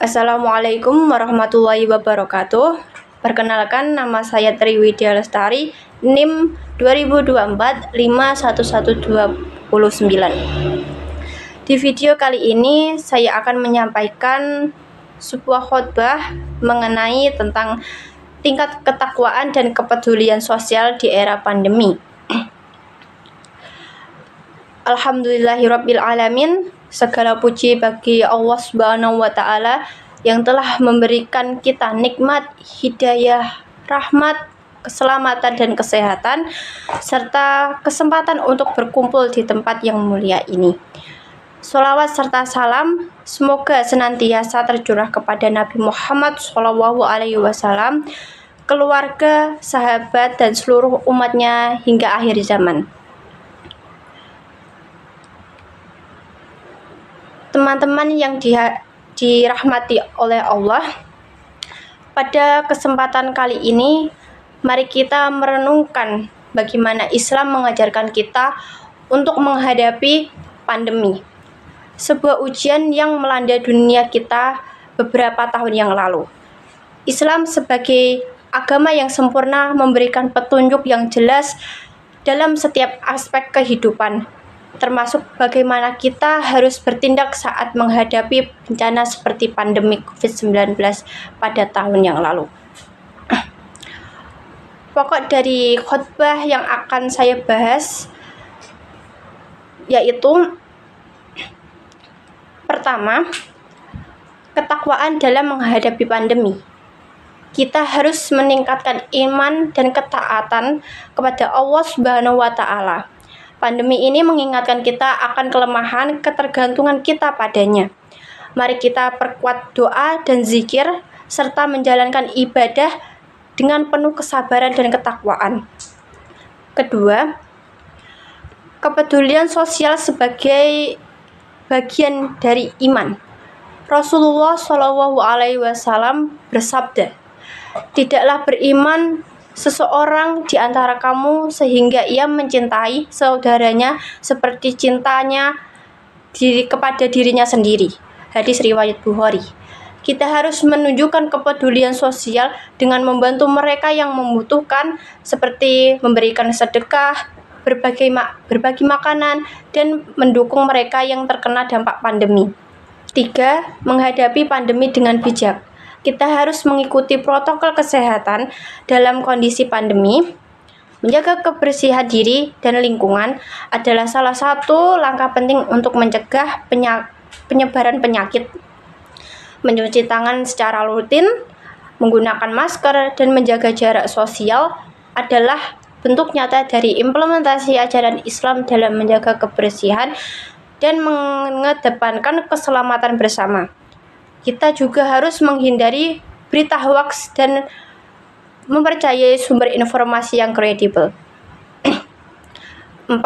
Assalamualaikum warahmatullahi wabarakatuh. Perkenalkan, nama saya Triwidya Lestari, NIM 2024 51129. Di video kali ini saya akan menyampaikan sebuah khotbah mengenai tentang tingkat ketakwaan dan kepedulian sosial di era pandemi. Alhamdulillahirabbil alamin. Segala puji bagi Allah Subhanahu wa taala yang telah memberikan kita nikmat, hidayah, rahmat, keselamatan dan kesehatan serta kesempatan untuk berkumpul di tempat yang mulia ini. Sholawat serta salam semoga senantiasa tercurah kepada Nabi Muhammad SAW, keluarga, sahabat, dan seluruh umatnya hingga akhir zaman. Teman-teman yang dirahmati oleh Allah, pada kesempatan kali ini mari kita merenungkan bagaimana Islam mengajarkan kita untuk menghadapi pandemi, sebuah ujian yang melanda dunia kita beberapa tahun yang lalu. Islam sebagai agama yang sempurna memberikan petunjuk yang jelas dalam setiap aspek kehidupan, termasuk bagaimana kita harus bertindak saat menghadapi bencana seperti pandemi COVID-19 pada tahun yang lalu. Pokok dari khotbah yang akan saya bahas yaitu pertama, ketakwaan dalam menghadapi pandemi. Kita harus meningkatkan iman dan ketaatan kepada Allah Subhanahu wa taala. Pandemi ini mengingatkan kita akan kelemahan ketergantungan kita padanya. Mari kita perkuat doa dan zikir serta menjalankan ibadah dengan penuh kesabaran dan ketakwaan. Kedua, kepedulian sosial sebagai bagian dari iman. Rasulullah SAW bersabda, "Tidaklah beriman seseorang di antara kamu sehingga ia mencintai saudaranya seperti cintanya kepada dirinya sendiri." Hadis riwayat Bukhari. Kita harus menunjukkan kepedulian sosial dengan membantu mereka yang membutuhkan, seperti memberikan sedekah, berbagi makanan, dan mendukung mereka yang terkena dampak pandemi. 3. Menghadapi pandemi dengan bijak. Kita harus mengikuti protokol kesehatan dalam kondisi pandemi. Menjaga kebersihan diri dan lingkungan adalah salah satu langkah penting untuk mencegah penyebaran penyakit. Mencuci tangan secara rutin, menggunakan masker, dan menjaga jarak sosial adalah bentuk nyata dari implementasi ajaran Islam dalam menjaga kebersihan dan mengedepankan keselamatan bersama. Kita juga harus menghindari berita hoaks dan mempercayai sumber informasi yang kredibel. 4.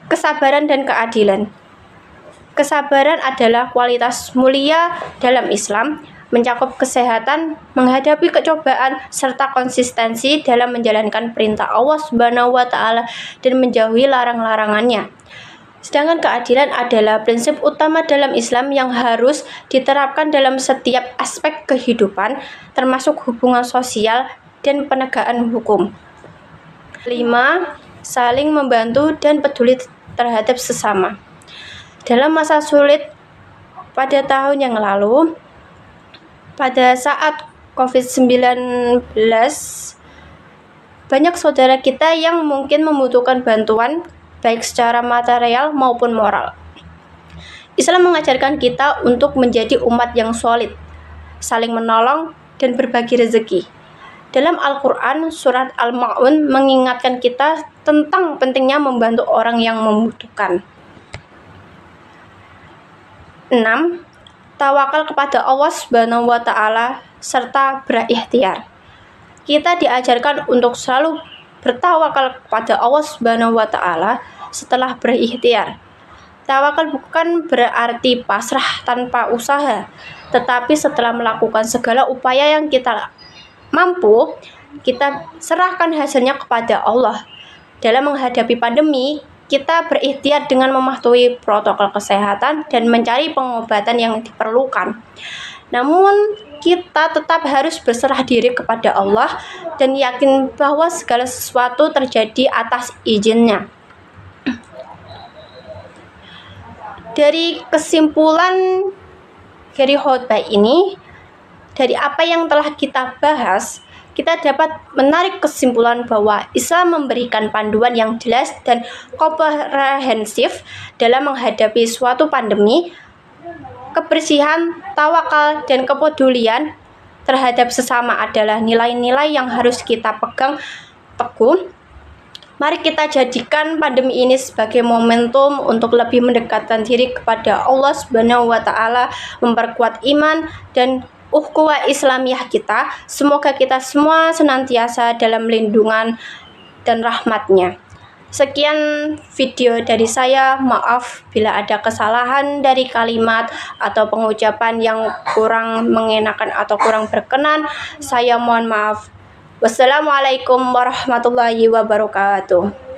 Kesabaran dan keadilan. Kesabaran adalah kualitas mulia dalam Islam, mencakup kesehatan, menghadapi kecobaan, serta konsistensi dalam menjalankan perintah Allah Subhanahu wa taala dan menjauhi larang-larangannya. Sedangkan keadilan adalah prinsip utama dalam Islam yang harus diterapkan dalam setiap aspek kehidupan, termasuk hubungan sosial dan penegakan hukum. 5. Saling membantu dan peduli terhadap sesama. Dalam masa sulit pada tahun yang lalu, pada saat COVID-19, banyak saudara kita yang mungkin membutuhkan bantuan baik secara material maupun moral. Islam mengajarkan kita untuk menjadi umat yang solid, saling menolong dan berbagi rezeki. Dalam Al-Quran, surat Al-Ma'un mengingatkan kita tentang pentingnya membantu orang yang membutuhkan. 6. Tawakal kepada Allah Subhanahu wa taala serta berikhtiar. Kita diajarkan untuk selalu bertawakal kepada Allah Subhanahu wa taala setelah berikhtiar. Tawakal bukan berarti pasrah tanpa usaha, tetapi setelah melakukan segala upaya yang kita mampu, kita serahkan hasilnya kepada Allah. Dalam menghadapi pandemi, kita berikhtiar dengan mematuhi protokol kesehatan dan mencari pengobatan yang diperlukan. Namun, kita tetap harus berserah diri kepada Allah dan yakin bahwa segala sesuatu terjadi atas izinnya. Dari kesimpulan dari khotbah ini, dari apa yang telah kita bahas, kita dapat menarik kesimpulan bahwa Islam memberikan panduan yang jelas dan komprehensif dalam menghadapi suatu pandemi. Kebersihan, tawakal, dan kepedulian terhadap sesama adalah nilai-nilai yang harus kita pegang teguh. Mari kita jadikan pandemi ini sebagai momentum untuk lebih mendekatkan diri kepada Allah Subhanahu wa Ta'ala, memperkuat iman dan ukhuwah Islamiyah kita. Semoga kita semua senantiasa dalam lindungan dan rahmat-Nya. Sekian video dari saya. Maaf bila ada kesalahan dari kalimat atau pengucapan yang kurang mengenakan atau kurang berkenan. Saya mohon maaf. Wassalamualaikum warahmatullahi wabarakatuh.